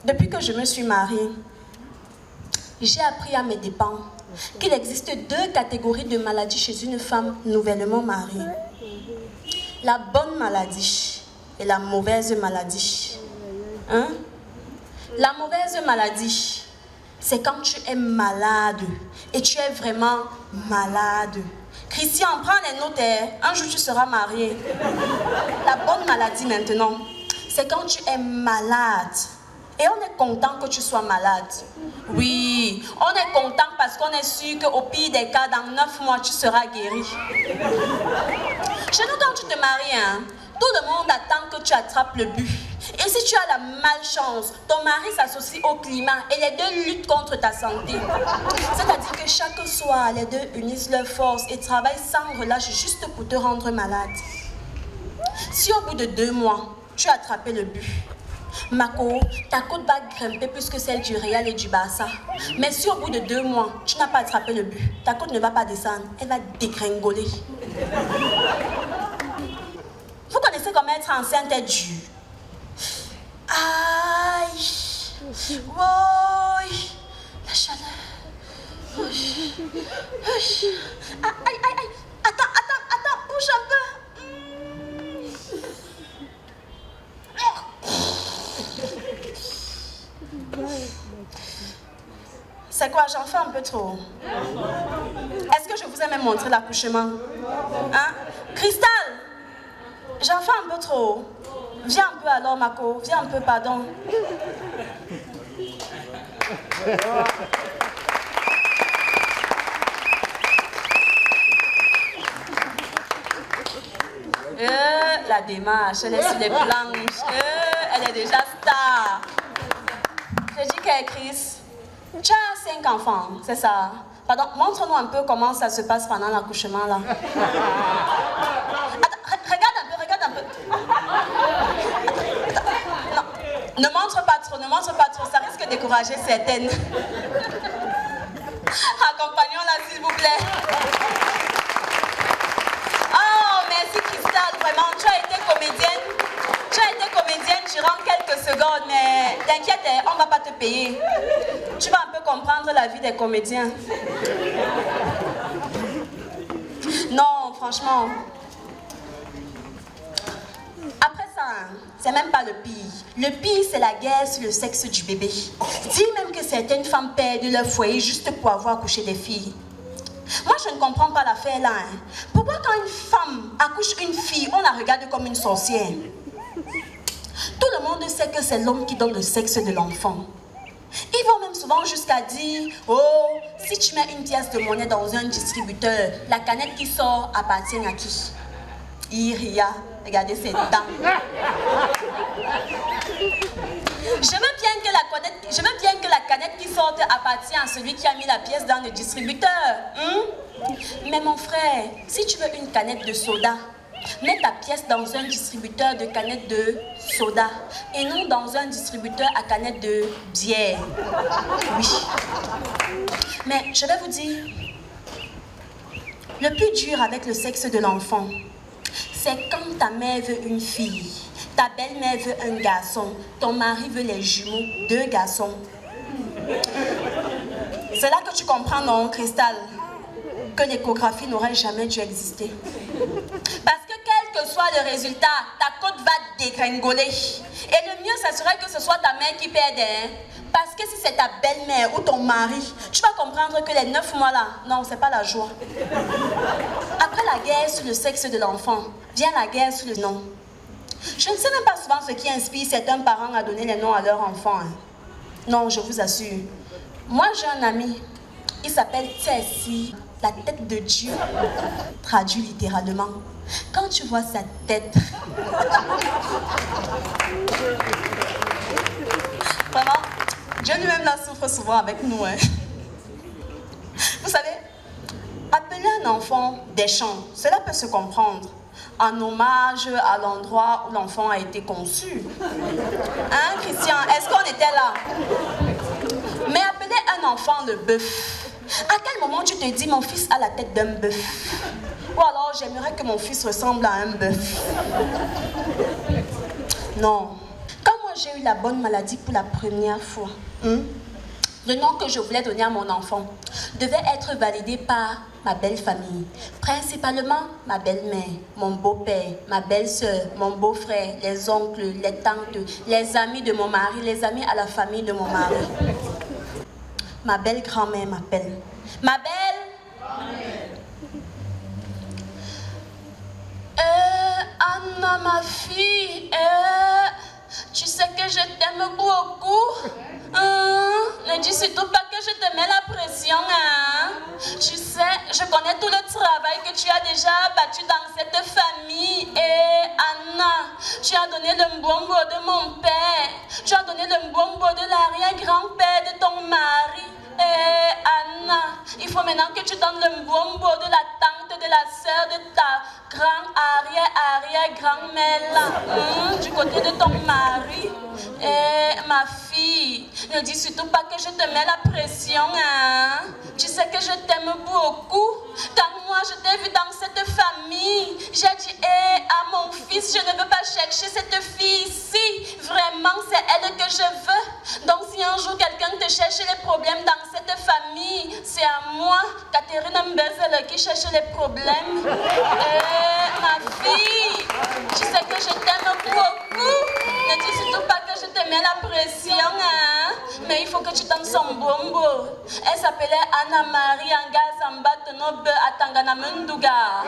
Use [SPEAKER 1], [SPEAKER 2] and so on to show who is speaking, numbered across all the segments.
[SPEAKER 1] Depuis que je me suis mariée, j'ai appris à mes dépens qu'il existe 2 catégories de maladies chez une femme nouvellement mariée. La bonne maladie et la mauvaise maladie. Hein? La mauvaise maladie, c'est quand tu es malade et tu es vraiment malade. Christian, prends les notes, un jour tu seras marié. La bonne maladie maintenant, c'est quand tu es malade. Et on est content que tu sois malade. Oui, on est content parce qu'on est sûr qu'au pire des cas, dans 9 mois, tu seras guéri. Chez nous, quand tu te maries, hein, tout le monde attend que tu attrapes le but. Et si tu as la malchance, ton mari s'associe au climat et les 2 luttent contre ta santé. C'est-à-dire que chaque soir, les 2 unissent leurs forces et travaillent sans relâche juste pour te rendre malade. Si au bout de 2 mois, tu as attrapé le but, Mako, ta côte va grimper plus que celle du Real et du Barça. Mais si au bout de 2 mois, tu n'as pas attrapé le but, ta côte ne va pas descendre, elle va dégringoler. Vous connaissez comment être enceinte est dur. Aïe, oui, la chaleur. Aïe, aïe, aïe, attends, bouge un peu. C'est quoi, j'en fais un peu trop? Est-ce que je vous ai même montré l'accouchement? Hein? Cristal, j'en fais un peu trop. Viens un peu alors, Mako. Viens un peu, pardon. La démarche, elle est sur les planches. Elle est déjà star. J'ai dit qu'elle est Chris. Tu as 5 enfants, c'est ça? Pardon, montre-nous un peu comment ça se passe pendant l'accouchement là. Attends, regarde un peu. Non, ne montre pas trop, ça risque de décourager certaines. Accompagnons-la s'il vous plaît. Oh, merci Cristal, vraiment, tu as été comédienne durant quelques secondes, mais t'inquiète, on ne va pas te payer. Tu vas un peu comprendre la vie des comédiens. Non, franchement. Après ça, c'est même pas le pire. Le pire, c'est la guerre sur le sexe du bébé. Dis même que certaines femmes perdent leur foyer juste pour avoir accouché des filles. Moi, je ne comprends pas l'affaire là. Hein. Pourquoi quand une femme accouche une fille, on la regarde comme une sorcière? Tout le monde sait que c'est l'homme qui donne le sexe de l'enfant. Ils vont même souvent jusqu'à dire, oh, si tu mets une pièce de monnaie dans un distributeur, la canette qui sort appartient à qui? Iria, regardez ses dents. Je veux bien que la canette qui sorte appartient à celui qui a mis la pièce dans le distributeur. Mais mon frère, si tu veux une canette de soda, mets ta pièce dans un distributeur de canettes de soda et non dans un distributeur à canettes de bière. Oui. Mais je vais vous dire, le plus dur avec le sexe de l'enfant, c'est quand ta mère veut une fille, ta belle-mère veut un garçon, ton mari veut les jumeaux, 2 garçons. C'est là que tu comprends, non, Cristal, que l'échographie n'aurait jamais dû exister. Parce que quel que soit le résultat, ta côte va dégringoler. Et le mieux, ça serait que ce soit ta mère qui perde. Hein? Parce que si c'est ta belle-mère ou ton mari, tu vas comprendre que les 9 mois là, non, c'est pas la joie. Après la guerre sur le sexe de l'enfant, vient la guerre sur le nom. Je ne sais même pas souvent ce qui inspire certains parents à donner les noms à leurs enfants. Hein. Non, je vous assure. Moi, j'ai un ami, il s'appelle Tessie, la tête de Dieu, traduit littéralement. Quand tu vois sa tête, vraiment, Dieu lui-même la souffre souvent avec nous. Hein. Vous savez, appeler un enfant Deschamps, cela peut se comprendre. En hommage à l'endroit où l'enfant a été conçu. Hein, Christian, est-ce qu'on était là? Mais appeler un enfant le bœuf, à quel moment tu te dis mon fils a la tête d'un bœuf? Ou alors j'aimerais que mon fils ressemble à un bœuf? Non. Quand moi j'ai eu la bonne maladie pour la première fois, le nom que je voulais donner à mon enfant devait être validé par ma belle famille, principalement ma belle-mère, mon beau-père, ma belle-sœur, mon beau-frère, les oncles, les tantes, les amis de mon mari, les amis à la famille de mon mari. Ma belle grand-mère m'appelle. Ma belle... Anna, ma fille, tu sais que je t'aime beaucoup. Ne dis surtout pas que je te mets la pression. Tu sais, je connais tout le travail que tu as déjà battu dans cette famille. Et Anna, tu as donné le mbombo de mon père. Tu as donné le mbombo de l'arrière-grand-père de ton mari. Et Anna, il faut maintenant que tu donnes le mbombo de la tante, de la sœur de ta grand-arrière-grand-mère du côté de ton mari. Et ma fille, ne dis surtout pas que je te mets la pression. Tu sais que je t'aime beaucoup. Quand moi je t'ai vu dans cette famille, j'ai dit à mon fils, je ne veux pas chercher cette fille-ci. Vraiment, c'est elle que je veux. Donc si un jour quelqu'un te cherche les problèmes dans cette famille, c'est à moi, Catherine Mbezel, qui cherche les problèmes. Ma fille, tu sais que je t'aime beaucoup. Ne dis surtout pas que je te mets la pression, mais il faut que tu donnes son bombo. Elle s'appelait Anna-Marie Angazamba Tonobe Atangana Menduga.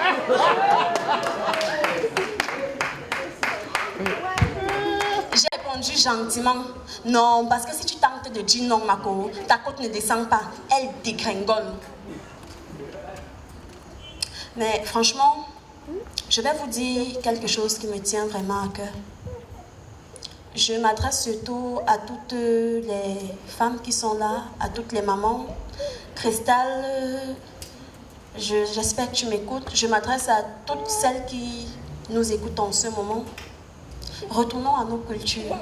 [SPEAKER 1] J'ai répondu gentiment, non, parce que si tu tentes de dire non, Mako, ta côte ne descend pas, elle dégringole. Mais franchement, je vais vous dire quelque chose qui me tient vraiment à cœur. Je m'adresse surtout à toutes les femmes qui sont là, à toutes les mamans. Cristal, j'espère que tu m'écoutes. Je m'adresse à toutes celles qui nous écoutent en ce moment. Retournons à nos cultures.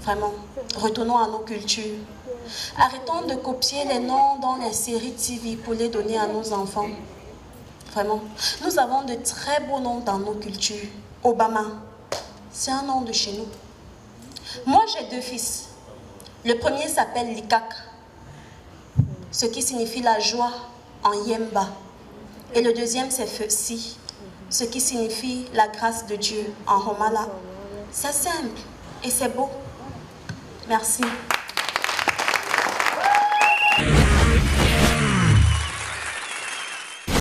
[SPEAKER 1] Vraiment, retournons à nos cultures. Arrêtons de copier les noms dans les séries TV pour les donner à nos enfants. Vraiment, nous avons de très beaux noms dans nos cultures. Obama, c'est un nom de chez nous. Moi, j'ai 2 fils. Le premier s'appelle Likak, ce qui signifie la joie en Yemba. Et le deuxième, c'est Feusi, ce qui signifie la grâce de Dieu en Homala. C'est simple et c'est beau. Merci.